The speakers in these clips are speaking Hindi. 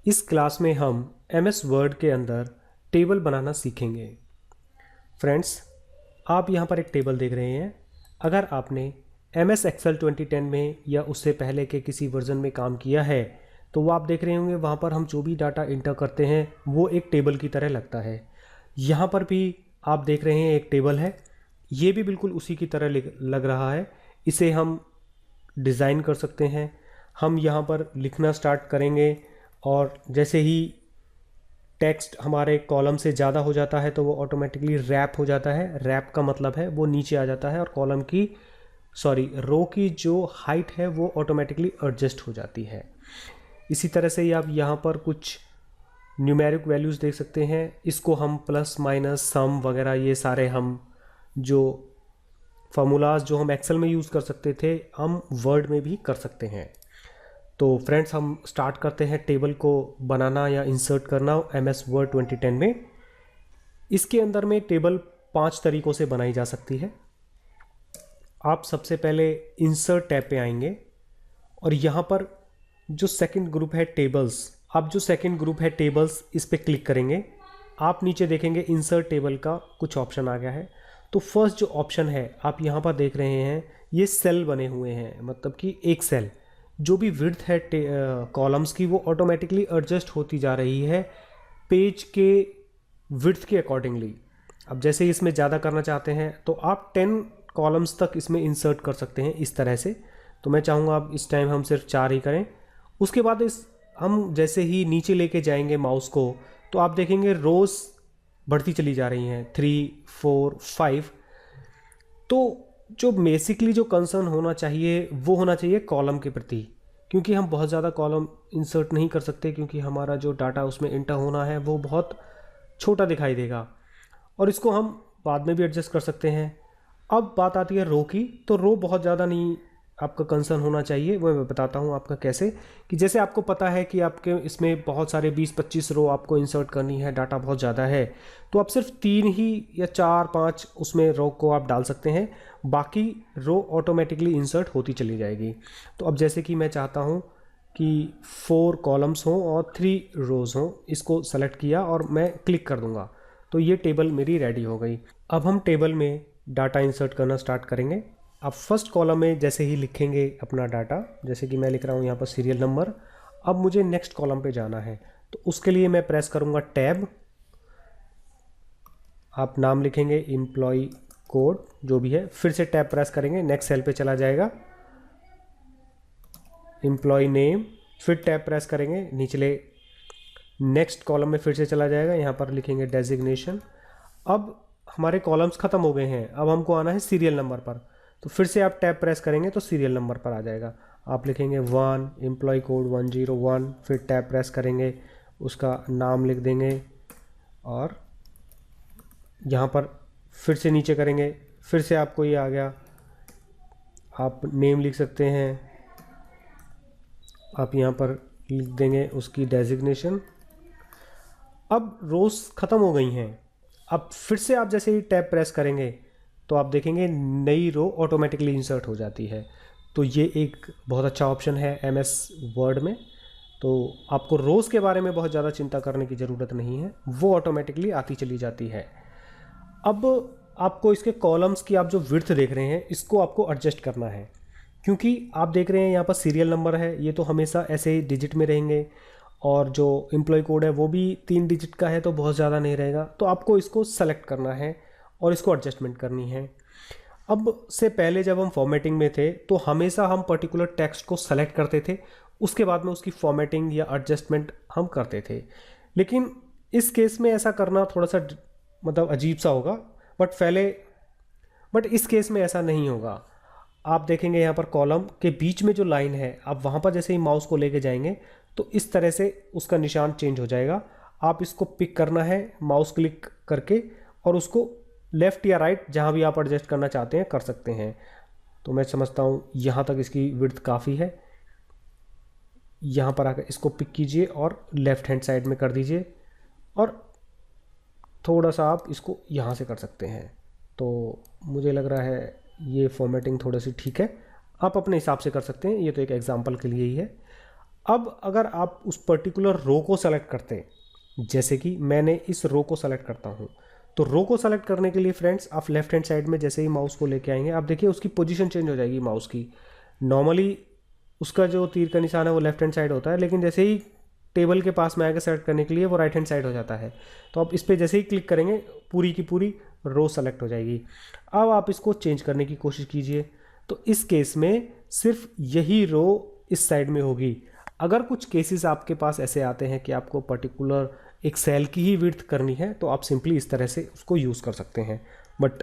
इस क्लास में हम MS वर्ड के अंदर टेबल बनाना सीखेंगे। फ्रेंड्स, आप यहाँ पर एक टेबल देख रहे हैं। अगर आपने MS एक्सेल 2010 में या उससे पहले के किसी वर्जन में काम किया है तो वो आप देख रहे होंगे, वहाँ पर हम जो भी डाटा इंटर करते हैं वो एक टेबल की तरह लगता है। यहाँ पर भी आप देख रहे हैं एक टेबल है, ये भी बिल्कुल उसी की तरह लग रहा है। इसे हम डिज़ाइन कर सकते हैं। हम यहाँ पर लिखना स्टार्ट करेंगे और जैसे ही टेक्स्ट हमारे कॉलम से ज़्यादा हो जाता है तो वो ऑटोमेटिकली रैप हो जाता है। रैप का मतलब है वो नीचे आ जाता है और कॉलम की रो की जो हाइट है वो ऑटोमेटिकली एडजस्ट हो जाती है। इसी तरह से ही आप यहाँ पर कुछ न्यूमेरिक वैल्यूज़ देख सकते हैं। इसको हम प्लस माइनस सम वगैरह ये सारे हम जो फार्मूलाज जो हम एक्सेल में यूज़ कर सकते थे हम वर्ड में भी कर सकते हैं। तो फ्रेंड्स, हम स्टार्ट करते हैं टेबल को बनाना या इंसर्ट करना MS वर्ड 2010 में। इसके अंदर में टेबल 5 तरीक़ों से बनाई जा सकती है। आप सबसे पहले इंसर्ट टैब पे आएंगे और यहाँ पर जो सेकंड ग्रुप है टेबल्स, आप जो सेकंड ग्रुप है टेबल्स इस पर क्लिक करेंगे। आप नीचे देखेंगे इंसर्ट टेबल का कुछ ऑप्शन आ गया है। तो फर्स्ट जो ऑप्शन है आप यहाँ पर देख रहे हैं, ये सेल बने हुए हैं, मतलब कि एक सेल जो भी विड्थ है कॉलम्स की वो ऑटोमेटिकली एडजस्ट होती जा रही है पेज के विड्थ के अकॉर्डिंगली। अब जैसे इसमें ज़्यादा करना चाहते हैं तो आप 10 कॉलम्स तक इसमें इंसर्ट कर सकते हैं इस तरह से। तो मैं चाहूँगा आप इस टाइम हम सिर्फ 4 ही करें। उसके बाद हम जैसे ही नीचे लेके जाएंगे माउस को तो आप देखेंगे रोज़ बढ़ती चली जा रही हैं, 3, 4, 5। तो जो बेसिकली जो कंसर्न होना चाहिए वो होना चाहिए कॉलम के प्रति, क्योंकि हम बहुत ज़्यादा कॉलम इंसर्ट नहीं कर सकते क्योंकि हमारा जो डाटा उसमें इंटर होना है वो बहुत छोटा दिखाई देगा और इसको हम बाद में भी एडजस्ट कर सकते हैं। अब बात आती है रो की, तो रो बहुत ज़्यादा नहीं आपका कंसर्न होना चाहिए। वो मैं बताता हूँ आपका कैसे, कि जैसे आपको पता है कि आपके इसमें बहुत सारे 20-25 रो आपको इंसर्ट करनी है, डाटा बहुत ज़्यादा है, तो आप सिर्फ 3 ही या 4-5 उसमें रो को आप डाल सकते हैं, बाकी रो ऑटोमेटिकली इंसर्ट होती चली जाएगी। तो अब जैसे कि मैं चाहता हूँ कि 4 कॉलम्स हों और 3 रोज़ हों, इसको सेलेक्ट किया और मैं क्लिक कर दूँगा तो ये टेबल मेरी रेडी हो गई। अब हम टेबल में डाटा इंसर्ट करना स्टार्ट करेंगे। अब फर्स्ट कॉलम में जैसे ही लिखेंगे अपना डाटा, जैसे कि मैं लिख रहा हूँ यहाँ पर सीरियल नंबर। अब मुझे नेक्स्ट कॉलम पे जाना है तो उसके लिए मैं प्रेस करूँगा टैब। आप नाम लिखेंगे एम्प्लॉय कोड जो भी है, फिर से टैब प्रेस करेंगे, नेक्स्ट सेल पे चला जाएगा। एम्प्लॉय नेम, फिर टैब प्रेस करेंगे, निचले नेक्स्ट कॉलम में फिर से चला जाएगा, यहाँ पर लिखेंगे डेजिग्नेशन। अब हमारे कॉलम्स ख़त्म हो गए हैं, अब हमको आना है सीरियल नंबर पर। तो फिर से आप टैब प्रेस करेंगे तो सीरियल नंबर पर आ जाएगा। आप लिखेंगे 1, एम्प्लॉय कोड 101, फिर टैब प्रेस करेंगे, उसका नाम लिख देंगे और यहाँ पर फिर से नीचे करेंगे, फिर से आपको ये आ गया। आप नेम लिख सकते हैं, आप यहाँ पर लिख देंगे उसकी डेजिग्नेशन। अब रोज़ ख़त्म हो गई हैं। अब फिर से आप जैसे ही टैब प्रेस करेंगे तो आप देखेंगे नई रो ऑटोमेटिकली इंसर्ट हो जाती है। तो ये एक बहुत अच्छा ऑप्शन है MS वर्ड में। तो आपको रोज़ के बारे में बहुत ज़्यादा चिंता करने की ज़रूरत नहीं है, वो ऑटोमेटिकली आती चली जाती है। अब आपको इसके कॉलम्स की आप जो विड्थ देख रहे हैं इसको आपको एडजस्ट करना है, क्योंकि आप देख रहे हैं यहाँ पर सीरियल नंबर है, ये तो हमेशा ऐसे ही डिजिट में रहेंगे और जो एम्प्लॉय कोड है वो भी 3 डिजिट का है तो बहुत ज़्यादा नहीं रहेगा। तो आपको इसको सेलेक्ट करना है और इसको एडजस्टमेंट करनी है। अब से पहले जब हम फॉर्मेटिंग में थे तो हमेशा हम पर्टिकुलर टेक्स्ट को सेलेक्ट करते थे, उसके बाद में उसकी फॉर्मेटिंग या एडजस्टमेंट हम करते थे। लेकिन इस केस में ऐसा करना थोड़ा सा मतलब अजीब सा होगा, बट इस केस में ऐसा नहीं होगा। आप देखेंगे यहाँ पर कॉलम के बीच में जो लाइन है, आप वहाँ पर जैसे ही माउस को लेके जाएंगे तो इस तरह से उसका निशान चेंज हो जाएगा। आप इसको पिक करना है माउस क्लिक करके और उसको लेफ़्ट या राइट जहाँ भी आप एडजस्ट करना चाहते हैं कर सकते हैं। तो मैं समझता हूँ यहाँ तक इसकी विड्थ काफ़ी है। यहाँ पर आकर इसको पिक कीजिए और लेफ़्ट हैंड साइड में कर दीजिए और थोड़ा सा आप इसको यहाँ से कर सकते हैं। तो मुझे लग रहा है ये फॉर्मेटिंग थोड़ी सी ठीक है, आप अपने हिसाब से कर सकते हैं, ये तो एक एग्जांपल के लिए ही है। अब अगर आप उस पर्टिकुलर रो को सेलेक्ट करते हैं, जैसे कि मैंने इस रो को सेलेक्ट करता हूँ, तो रो को सेलेक्ट करने के लिए फ्रेंड्स आप लेफ्ट हैंड साइड में जैसे ही माउस को लेके आएंगे, आप देखिए उसकी पोजीशन चेंज हो जाएगी माउस की। नॉर्मली उसका जो तीर का निशान है वो लेफ्ट हैंड साइड होता है, लेकिन जैसे ही टेबल के पास में आएगा सेलेक्ट करने के लिए वो राइट हैंड साइड हो जाता है। तो आप इस पर जैसे ही क्लिक करेंगे पूरी की पूरी रो सेलेक्ट हो जाएगी। अब आप इसको चेंज करने की कोशिश कीजिए, तो इस केस में सिर्फ यही रो इस साइड में होगी। अगर कुछ केसेस आपके पास ऐसे आते हैं कि आपको पर्टिकुलर एक सेल की ही विड्थ करनी है, तो आप सिंपली इस तरह से उसको यूज़ कर सकते हैं, बट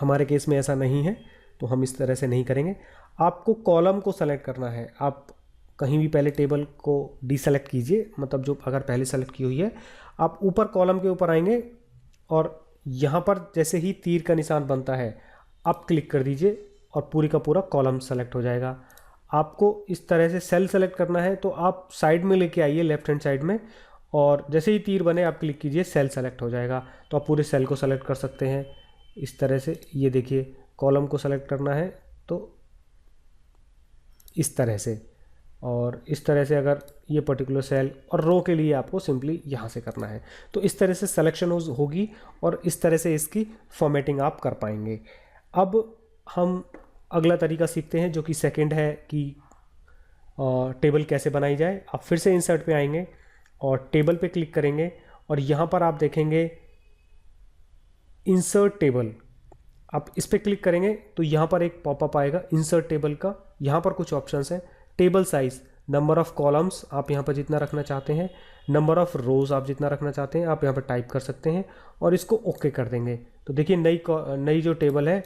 हमारे केस में ऐसा नहीं है, तो हम इस तरह से नहीं करेंगे। आपको कॉलम को सेलेक्ट करना है। आप कहीं भी पहले टेबल को डीसेलेक्ट कीजिए, मतलब जो अगर पहले सेलेक्ट की हुई है, आप ऊपर कॉलम के ऊपर आएंगे और यहाँ पर जैसे ही तीर का निशान बनता है आप क्लिक कर दीजिए और पूरी का पूरा कॉलम सेलेक्ट हो जाएगा। आपको इस तरह से सेल सेलेक्ट करना है, तो आप साइड में लेके आइए लेफ्ट हैंड साइड में, और जैसे ही तीर बने आप क्लिक कीजिए, सेल सेलेक्ट हो जाएगा। तो आप पूरे सेल को सेलेक्ट कर सकते हैं इस तरह से। ये देखिए कॉलम को सेलेक्ट करना है तो इस तरह से, और इस तरह से अगर ये पर्टिकुलर सेल, और रो के लिए आपको सिंपली यहाँ से करना है। तो इस तरह से सिलेक्शन होगी और इस तरह से इसकी फॉर्मेटिंग आप कर पाएंगे। अब हम अगला तरीका सीखते हैं जो कि सेकंड है कि टेबल कैसे बनाई जाए। आप फिर से इंसर्ट पे आएंगे और टेबल पे क्लिक करेंगे और यहाँ पर आप देखेंगे इंसर्ट टेबल। आप इस पर क्लिक करेंगे तो यहाँ पर एक पॉपअप आएगा इंसर्ट टेबल का। यहाँ पर कुछ ऑप्शंस हैं। Table size, number of columns आप यहाँ पर जितना रखना चाहते हैं, नंबर ऑफ रोज आप जितना रखना चाहते हैं आप यहाँ पर टाइप कर सकते हैं और इसको ओके कर देंगे। तो देखिए नई जो टेबल है,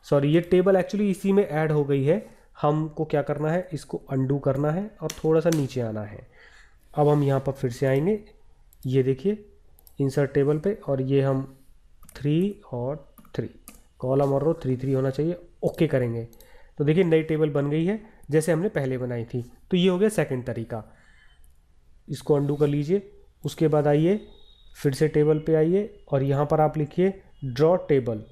सॉरी ये टेबल एक्चुअली इसी में ऐड हो गई है। हमको क्या करना है, इसको अंडू करना है और थोड़ा सा नीचे आना है। अब हम यहाँ पर फिर से आएंगे, ये देखिए इंसर्ट टेबल पे, और ये हम 3 और 3 कॉलम और रो 3 होना चाहिए, ओके करेंगे। तो देखिए नई टेबल बन गई है जैसे हमने पहले बनाई थी। तो ये हो गया सेकंड तरीका। इसको अंडू कर लीजिए। उसके बाद आइए फिर से टेबल पे आइए और यहाँ पर आप लिखिए ड्रॉ टेबल।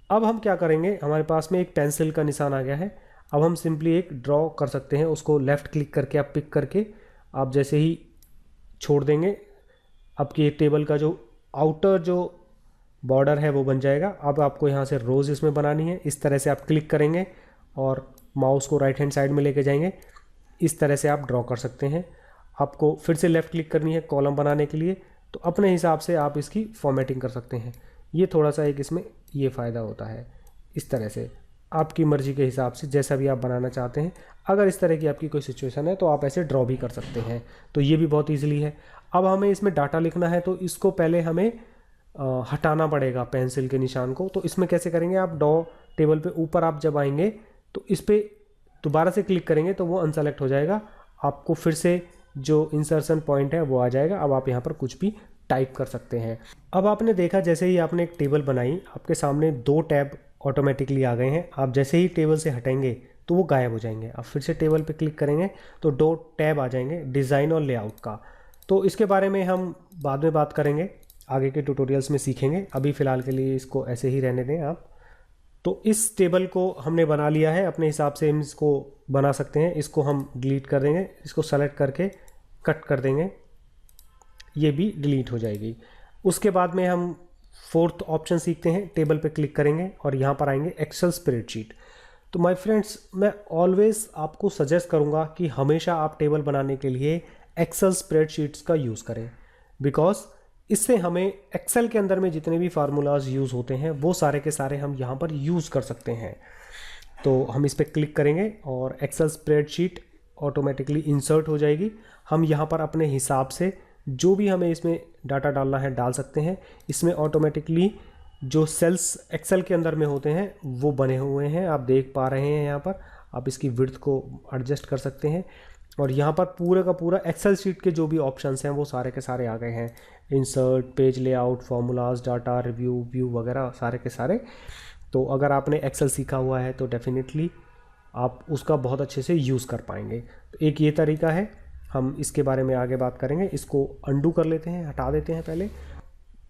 अब हम क्या करेंगे, हमारे पास में एक पेंसिल का निशान आ गया है। अब हम सिंपली एक ड्रॉ कर सकते हैं, उसको लेफ़्ट क्लिक करके आप पिक करके आप जैसे ही छोड़ देंगे, आपकी टेबल का जो आउटर जो बॉर्डर है वो बन जाएगा। अब आपको यहाँ से रोज़ इसमें बनानी है। इस तरह से आप क्लिक करेंगे और माउस को राइट हैंड साइड में लेके जाएंगे, इस तरह से आप ड्रॉ कर सकते हैं। आपको फिर से लेफ़्ट क्लिक करनी है कॉलम बनाने के लिए, तो अपने हिसाब से आप इसकी फॉर्मेटिंग कर सकते हैं। ये थोड़ा सा एक इसमें ये फ़ायदा होता है। इस तरह से आपकी मर्ज़ी के हिसाब से जैसा भी आप बनाना चाहते हैं। अगर इस तरह की आपकी कोई सिचुएशन है तो आप ऐसे ड्रॉ भी कर सकते हैं। तो ये भी बहुत ईजिली है। अब हमें इसमें डाटा लिखना है, तो इसको पहले हमें हटाना पड़ेगा पेंसिल के निशान को। तो इसमें कैसे करेंगे, आप ड्रॉ टेबल पे ऊपर आप जब आएंगे तो इस पर दोबारा से क्लिक करेंगे तो वो अनसेलेक्ट हो जाएगा। आपको फिर से जो इंसर्शन पॉइंट है वो आ जाएगा। अब आप यहाँ पर कुछ भी टाइप कर सकते हैं। अब आपने देखा जैसे ही आपने एक टेबल बनाई, आपके सामने 2 टैब ऑटोमेटिकली आ गए हैं। आप जैसे ही टेबल से हटेंगे तो वो गायब हो जाएंगे। आप फिर से टेबल पे क्लिक करेंगे तो 2 टैब आ जाएंगे, डिज़ाइन और लेआउट का। तो इसके बारे में हम बाद में बात करेंगे, आगे के ट्यूटोरियल्स में सीखेंगे। अभी फ़िलहाल के लिए इसको ऐसे ही रहने दें आप। तो इस टेबल को हमने बना लिया है, अपने हिसाब से हम इसको बना सकते हैं। इसको हम डिलीट कर देंगे, इसको सेलेक्ट करके कट कर देंगे, ये भी डिलीट हो जाएगी। उसके बाद में हम 4th ऑप्शन सीखते हैं। टेबल पे क्लिक करेंगे और यहाँ पर आएंगे एक्सेल स्प्रेडशीट। तो माय फ्रेंड्स, मैं ऑलवेज़ आपको सजेस्ट करूँगा कि हमेशा आप टेबल बनाने के लिए एक्सेल स्प्रेडशीट्स का यूज़ करें, बिकॉज इससे हमें एक्सेल के अंदर में जितने भी फार्मूलाज यूज़ होते हैं वो सारे के सारे हम यहाँ पर यूज़ कर सकते हैं। तो हम इस पर क्लिक करेंगे और एक्सेल स्प्रेडशीट ऑटोमेटिकली इंसर्ट हो जाएगी। हम यहाँ पर अपने हिसाब से जो भी हमें इसमें डाटा डालना है डाल सकते हैं। इसमें ऑटोमेटिकली जो सेल्स एक्सेल के अंदर में होते हैं वो बने हुए हैं, आप देख पा रहे हैं। यहाँ पर आप इसकी विड्थ को एडजस्ट कर सकते हैं और यहाँ पर पूरा का पूरा एक्सेल शीट के जो भी ऑप्शंस हैं वो सारे के सारे आ गए हैं। Insert, page layout, formulas, data, review, view वगैरह सारे के सारे। तो अगर आपने एक्सेल सीखा हुआ है तो डेफिनेटली आप उसका बहुत अच्छे से यूज़ कर पाएंगे। तो एक ये तरीका है, हम इसके बारे में आगे बात करेंगे। इसको अंडू कर लेते हैं, हटा देते हैं पहले।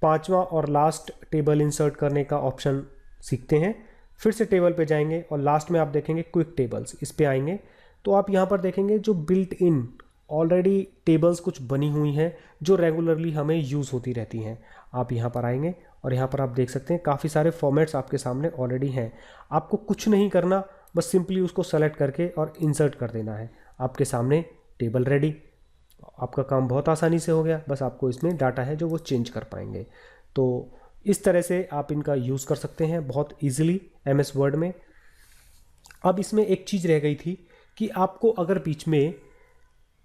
5वां और लास्ट टेबल इंसर्ट करने का ऑप्शन सीखते हैं। फिर से टेबल पे जाएंगे और लास्ट में आप देखेंगे क्विक टेबल्स, इस पे आएंगे तो आप यहाँ पर देखेंगे जो बिल्ट इन ऑलरेडी टेबल्स कुछ बनी हुई हैं जो रेगुलरली हमें यूज़ होती रहती हैं। आप यहाँ पर आएंगे और यहाँ पर आप देख सकते हैं काफ़ी सारे फॉर्मेट्स आपके सामने ऑलरेडी हैं। आपको कुछ नहीं करना, बस सिंपली उसको सेलेक्ट करके और इंसर्ट कर देना है। आपके सामने टेबल रेडी, आपका काम बहुत आसानी से हो गया। बस आपको इसमें डाटा है जो वो चेंज कर पाएंगे। तो इस तरह से आप इनका यूज़ कर सकते हैं बहुत ईजिली MS वर्ड में। अब इसमें एक चीज़ रह गई थी कि आपको अगर बीच में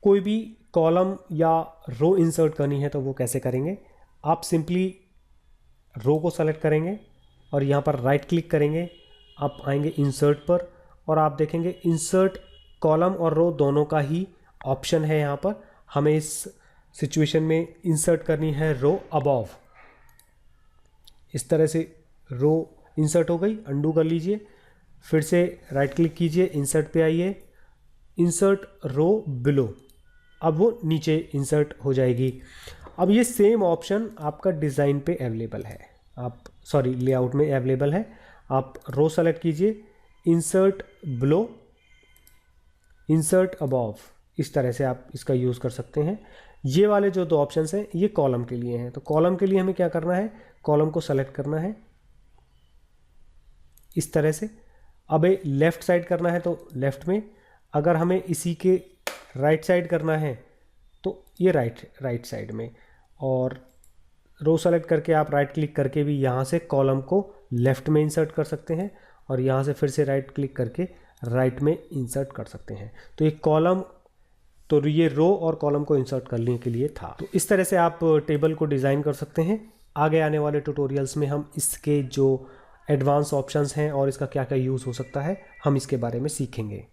कोई भी कॉलम या रो इंसर्ट करनी है तो वो कैसे करेंगे। आप सिंपली रो को सेलेक्ट करेंगे और यहाँ पर राइट क्लिक करेंगे, आप आएंगे इंसर्ट पर और आप देखेंगे इंसर्ट कॉलम और रो दोनों का ही ऑप्शन है। यहाँ पर हमें इस सिचुएशन में इंसर्ट करनी है रो अबव। इस तरह से रो इंसर्ट हो गई। अंडू कर लीजिए, फिर से राइट क्लिक कीजिए, इंसर्ट पे आइए, इंसर्ट रो बिलो। अब वो नीचे इंसर्ट हो जाएगी। अब ये सेम ऑप्शन आपका डिज़ाइन पे अवेलेबल है, लेआउट में अवेलेबल है। आप रो सेलेक्ट कीजिए, इंसर्ट बिलो, इंसर्ट अबव, इस तरह से आप इसका यूज़ कर सकते हैं। ये वाले जो 2 ऑप्शंस हैं ये कॉलम के लिए हैं। तो कॉलम के लिए हमें क्या करना है, कॉलम को सेलेक्ट करना है इस तरह से। अब लेफ़्ट साइड करना है तो लेफ़्ट में, अगर हमें इसी के राइट साइड करना है तो ये राइट साइड में। और रो सेलेक्ट करके आप राइट क्लिक करके भी यहाँ से कॉलम को लेफ़्ट में इंसर्ट कर सकते हैं और यहाँ से फिर से राइट क्लिक करके राइट में इंसर्ट कर सकते हैं। तो ये कॉलम, तो ये रो और कॉलम को इंसर्ट करने के लिए था। तो इस तरह से आप टेबल को डिज़ाइन कर सकते हैं। आगे आने वाले ट्यूटोरियल्स में हम इसके जो एडवांस ऑप्शंस हैं और इसका क्या क्या यूज़ हो सकता है हम इसके बारे में सीखेंगे।